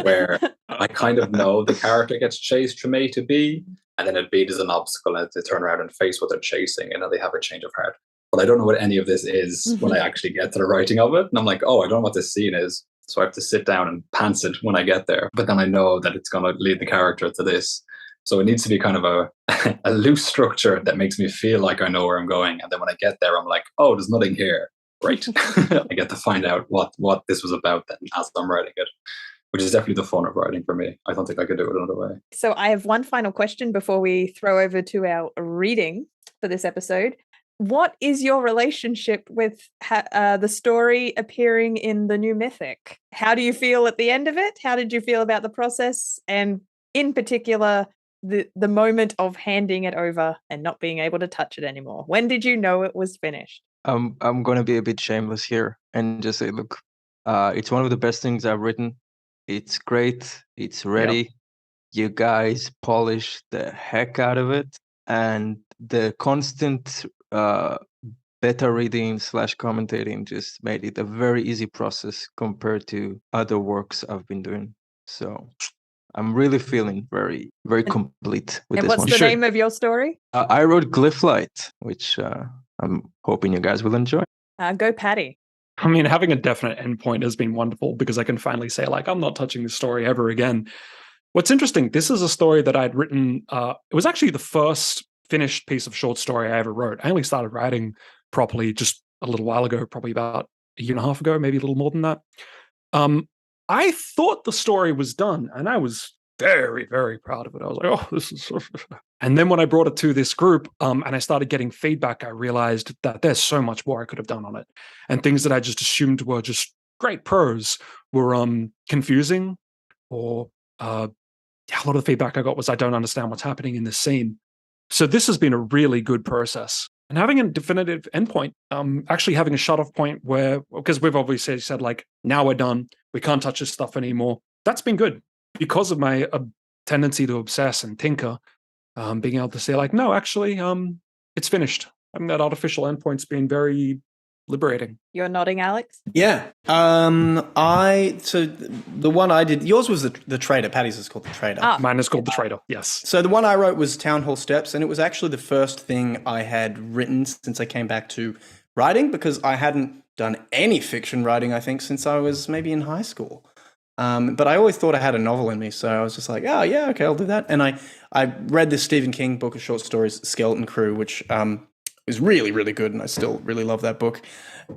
where I kind of know the character gets chased from A to B, and then a B is an obstacle and they turn around and face what they're chasing, and then they have a change of heart. But I don't know what any of this is when I actually get to the writing of it. And I'm like, oh, I don't know what this scene is. So I have to sit down and pants it when I get there. But then I know that it's going to lead the character to this. So it needs to be kind of a loose structure that makes me feel like I know where I'm going. And then when I get there, I'm like, oh, there's nothing here. Great. I get to find out what this was about then as I'm writing it, which is definitely the fun of writing for me. I don't think I could do it another way. So I have one final question before we throw over to our reading for this episode. What is your relationship with the story appearing in the new Mythic? How do you feel at the end of it? How did you feel about the process? And in particular, the moment of handing it over and not being able to touch it anymore? When did you know it was finished? I'm going to be a bit shameless here and just say, look, it's one of the best things I've written. It's great. It's ready. Yep. You guys polish the heck out of it. And the constant beta reading / commentating just made it a very easy process compared to other works I've been doing. So I'm really feeling very, very complete with this one. And what's the name of your story? I wrote Glyphlight, which I'm hoping you guys will enjoy. Go Patty. I mean, having a definite endpoint has been wonderful because I can finally say, like, I'm not touching this story ever again. What's interesting, this is a story that I'd written. It was actually the first finished piece of short story I ever wrote. I only started writing properly just a little while ago, probably about a year and a half ago, maybe a little more than that. I thought the story was done, and I was very, very proud of it. I was like, oh, this is so... And then when I brought it to this group and I started getting feedback, I realized that there's so much more I could have done on it. And things that I just assumed were just great prose were confusing, or a lot of the feedback I got was I don't understand what's happening in this scene. So this has been a really good process. And having a definitive endpoint, actually having a shut-off point where, because we've obviously said, like, now we're done, we can't touch this stuff anymore. That's been good because of my tendency to obsess and tinker. Being able to say, like, no, actually, it's finished. I mean, that artificial endpoint's been very liberating. You're nodding, Alex? Yeah. So the one I did, yours was the Trader. Patty's is called the Trader. Mine is called the Trader, yes. So the one I wrote was Town Hall Steps, and it was actually the first thing I had written since I came back to writing, because I hadn't done any fiction writing, I think, since I was maybe in high school. But I always thought I had a novel in me, so I was just like, oh, yeah, okay, I'll do that. And I read this Stephen King book of short stories, Skeleton Crew, which is really, really good, and I still really love that book.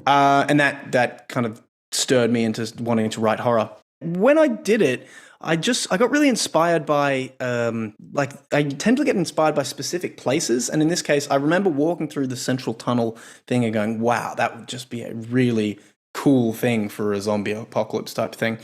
And that kind of stirred me into wanting to write horror. When I did it, I got really inspired by, I tend to get inspired by specific places. And in this case, I remember walking through the central tunnel thing and going, wow, that would just be a really cool thing for a zombie apocalypse type thing.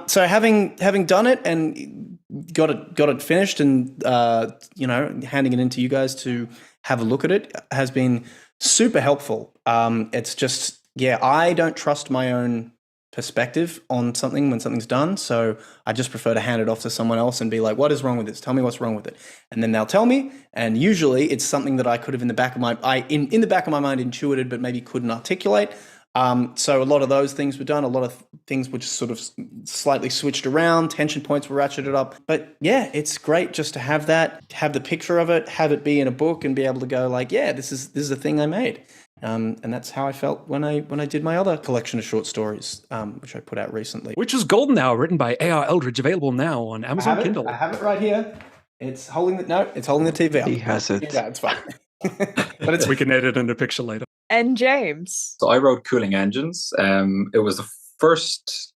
So having done it and got it finished and handing it in to you guys to have a look at it has been super helpful. It's just, I don't trust my own perspective on something when something's done. So I just prefer to hand it off to someone else and be like, what is wrong with this? Tell me what's wrong with it. And then they'll tell me. And usually it's something that I could have in the back of my mind intuited, but maybe couldn't articulate. So a lot of those things were done. A lot of things were just sort of slightly switched around. Tension points were ratcheted up. But yeah, it's great just to have that, have the picture of it, have it be in a book, and be able to go like, yeah, this is a thing I made. And that's how I felt when I did my other collection of short stories, which I put out recently. Which is Golden Hour, written by A.R. Eldridge, available now on Amazon Kindle. I have it right here. It's holding the TV up. He has it. Yeah, it's fine. But we can edit in a picture later. And James. So I wrote Cooling Engines. It was the first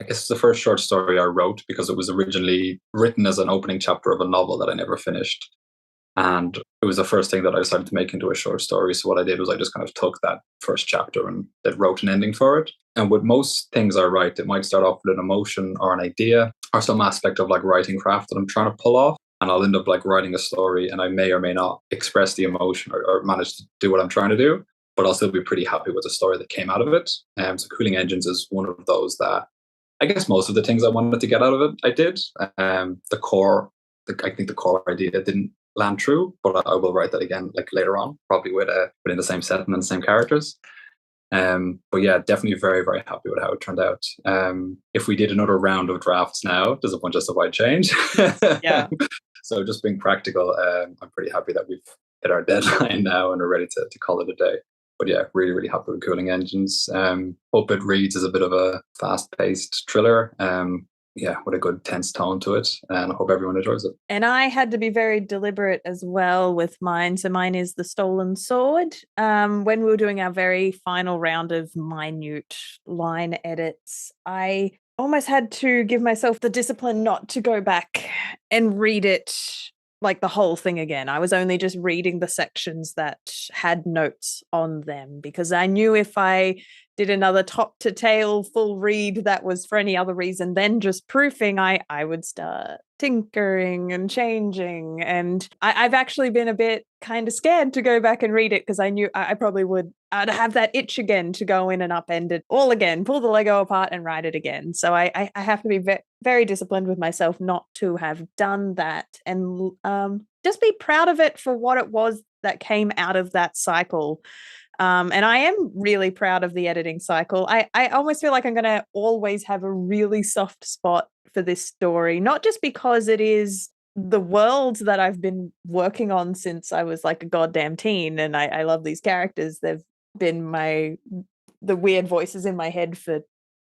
short story I wrote, because it was originally written as an opening chapter of a novel that I never finished. And it was the first thing that I decided to make into a short story. So what I did was I just kind of took that first chapter and then wrote an ending for it. And with most things I write, it might start off with an emotion or an idea or some aspect of like writing craft that I'm trying to pull off. And I'll end up like writing a story, and I may or may not express the emotion or manage to do what I'm trying to do, but I'll still be pretty happy with the story that came out of it. So Cooling Engines is one of those that I guess most of the things I wanted to get out of it, I did. I think the core idea didn't land true, but I will write that again like later on, probably within the same setting and the same characters. But yeah, definitely very, very happy with how it turned out. If we did another round of drafts now, there's a bunch of stuff I'd change. Yeah. So just being practical, I'm pretty happy that we've hit our deadline now and are ready to call it a day. But yeah, really, really happy with Cooling Engines. Hope it reads as a bit of a fast-paced thriller. With a good tense tone to it, and I hope everyone enjoys it. And I had to be very deliberate as well with mine. So mine is The Stolen Sword. When we were doing our very final round of minute line edits, I almost had to give myself the discipline not to go back and read it like the whole thing again. I was only just reading the sections that had notes on them, because I knew if I did another top to tail full read that was for any other reason than just proofing, I would start tinkering and changing. And I've actually been a bit kind of scared to go back and read it, because I knew I probably would I'd have that itch again to go in and upend it all again, pull the Lego apart and write it again. So I have to be very disciplined with myself not to have done that, and just be proud of it for what it was that came out of that cycle. And I am really proud of the editing cycle. I almost feel like I'm going to always have a really soft spot for this story, not just because it is the world that I've been working on since I was like a goddamn teen, and I love these characters. They've been the weird voices in my head for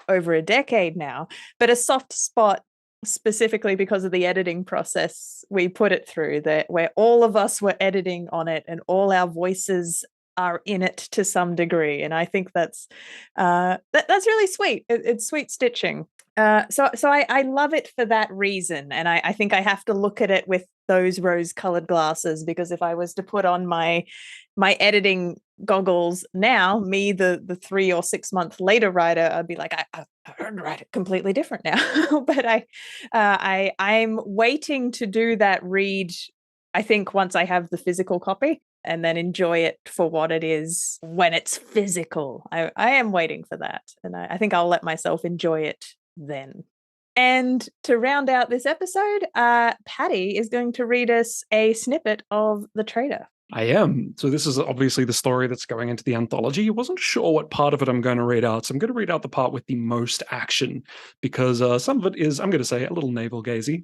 over a decade now, but a soft spot specifically because of the editing process we put it through, that where all of us were editing on it and all our voices are in it to some degree. And I think that's really sweet. It's sweet stitching. So I love it for that reason. And I think I have to look at it with those rose-colored glasses, because if I was to put on my editing goggles now, me, the 3 or 6 month later writer, I'd be like, I write it completely different now. But I'm waiting to do that read, I think, once I have the physical copy, and then enjoy it for what it is when it's physical. I am waiting for that. And I think I'll let myself enjoy it then. And to round out this episode, Patty is going to read us a snippet of The Traitor. I am. So this is obviously the story that's going into the anthology. I wasn't sure what part of it I'm going to read out. So I'm going to read out the part with the most action, because some of it is, I'm going to say, a little navel-gazy.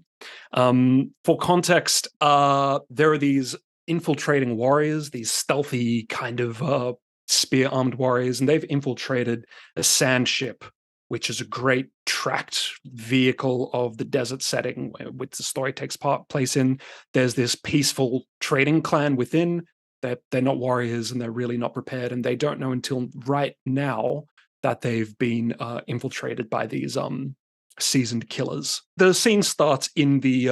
For context, there are these infiltrating warriors, these stealthy kind of spear-armed warriors, and they've infiltrated a sand ship, which is a great tracked vehicle of the desert setting which the story takes place in. There's this peaceful trading clan within. They're not warriors, and they're really not prepared, and they don't know until right now that they've been infiltrated by these seasoned killers. The scene starts in the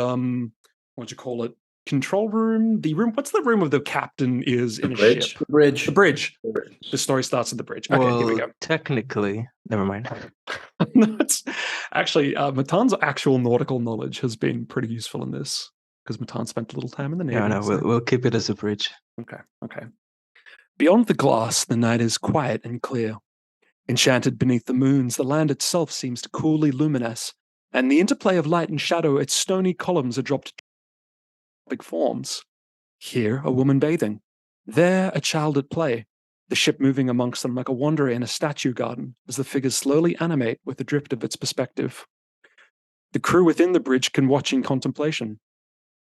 what do you call it? Control room, what's the room of the captain is in a ship? The bridge. The story starts at the bridge. Okay, well, here we go. Technically, never mind. No, it's actually Matan's actual nautical knowledge has been pretty useful in this, because Matan spent a little time in the Navy. No, we'll keep it as a bridge. Okay. Beyond the glass, the night is quiet and clear. Enchanted beneath the moons, the land itself seems to coolly luminesce, and the interplay of light and shadow, its stony columns are dropped to big forms. Here, a woman bathing. There, a child at play, the ship moving amongst them like a wanderer in a statue garden as the figures slowly animate with the drift of its perspective. The crew within the bridge can watch in contemplation.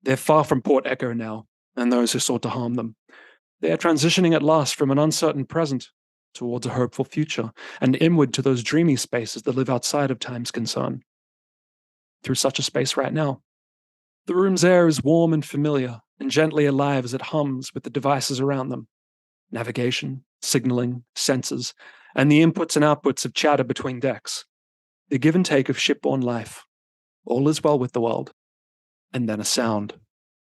They're far from Port Echo now, and those who sought to harm them. They are transitioning at last from an uncertain present towards a hopeful future, and inward to those dreamy spaces that live outside of time's concern. Through such a space right now. The room's air is warm and familiar, and gently alive as it hums with the devices around them. Navigation, signaling, sensors, and the inputs and outputs of chatter between decks. The give and take of shipborne life. All is well with the world. And then a sound.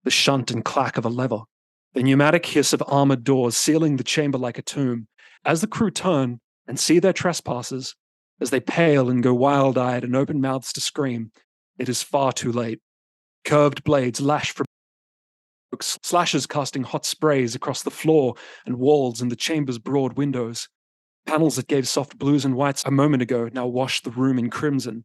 The shunt and clack of a lever. The pneumatic hiss of armored doors sealing the chamber like a tomb. As the crew turn and see their trespassers, as they pale and go wild-eyed and open mouths to scream, it is far too late. Curved blades lash from slashes casting hot sprays across the floor and walls and the chamber's broad windows. Panels that gave soft blues and whites a moment ago now wash the room in crimson.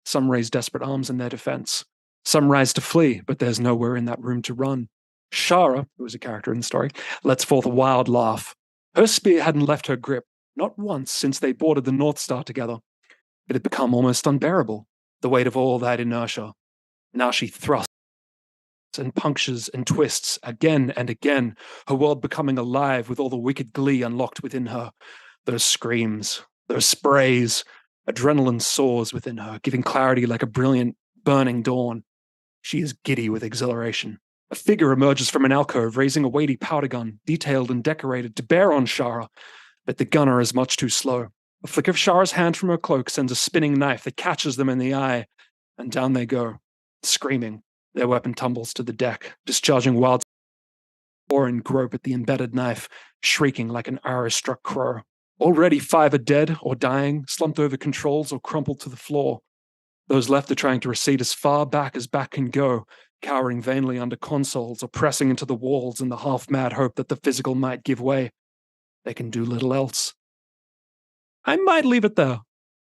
Some raise desperate arms in their defense. Some rise to flee, but there's nowhere in that room to run. Shara, who is a character in the story, lets forth a wild laugh. Her spear hadn't left her grip, not once since they boarded the North Star together. It had become almost unbearable, the weight of all that inertia. Now she thrusts and punctures and twists again and again, her world becoming alive with all the wicked glee unlocked within her. Those screams, those sprays, adrenaline soars within her, giving clarity like a brilliant, burning dawn. She is giddy with exhilaration. A figure emerges from an alcove, raising a weighty powder gun, detailed and decorated to bear on Shara, but the gunner is much too slow. A flick of Shara's hand from her cloak sends a spinning knife that catches them in the eye, and down they go, screaming. Their weapon tumbles to the deck, discharging wild roar and grope at the embedded knife, shrieking like an arrow-struck crow. Already 5 are dead or dying, slumped over controls or crumpled to the floor. Those left are trying to recede as far back as back can go, cowering vainly under consoles or pressing into the walls in the half-mad hope that the physical might give way. They can do little else. I might leave it there.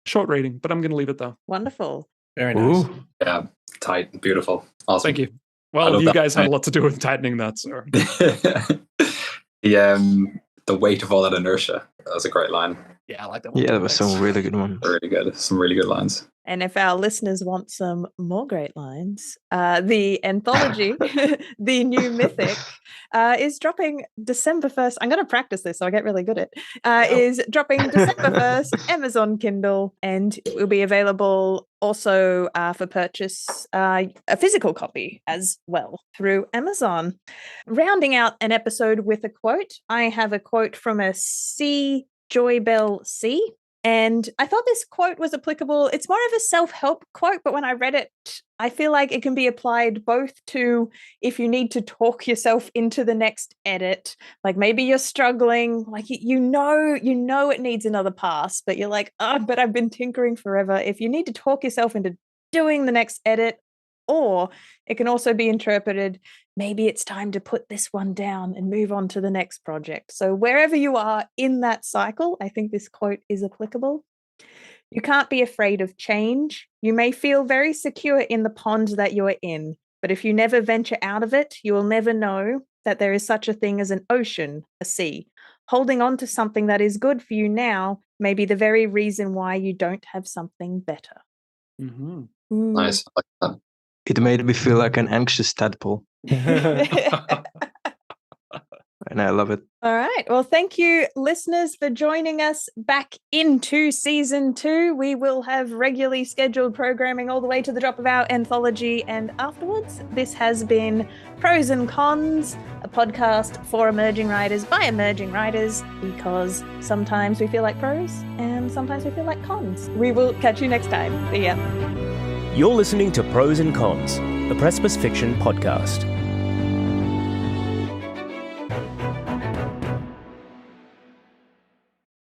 Short rating, but I'm going to leave it there. Wonderful. Very nice. Ooh. Yeah, tight, beautiful, awesome. Thank you. Well, you guys had a lot to do with tightening that, sir. The weight of all that inertia. That was a great line. Yeah, I like that one. Yeah, that was some really good one. Really good. Some really good lines. And if our listeners want some more great lines, the anthology, the new Mythic, is dropping December 1st. I'm going to practice this so I get really good at it. Is dropping December 1st, Amazon Kindle, and it will be available also for purchase, a physical copy as well through Amazon. Rounding out an episode with a quote, I have a quote from a C. Joy Bell C. And I thought this quote was applicable. It's more of a self-help quote, but when I read it, I feel like it can be applied both to if you need to talk yourself into the next edit, like maybe you're struggling, like you know it needs another pass, but you're like, but I've been tinkering forever. If you need to talk yourself into doing the next edit, or it can also be interpreted, maybe it's time to put this one down and move on to the next project. So wherever you are in that cycle, I think this quote is applicable. You can't be afraid of change. You may feel very secure in the pond that you are in, but if you never venture out of it, you will never know that there is such a thing as an ocean, a sea. Holding on to something that is good for you now may be the very reason why you don't have something better. Mm-hmm. Nice. I like that. It made me feel like an anxious tadpole. And I love it. All right. Well, thank you, listeners, for joining us back into season 2. We will have regularly scheduled programming all the way to the drop of our anthology and afterwards. This has been Prose and Cons, a podcast for emerging writers by emerging writers, because sometimes we feel like prose and sometimes we feel like cons. We will catch you next time. See ya. You're listening to Prose and Cons, the Precipice Fiction podcast.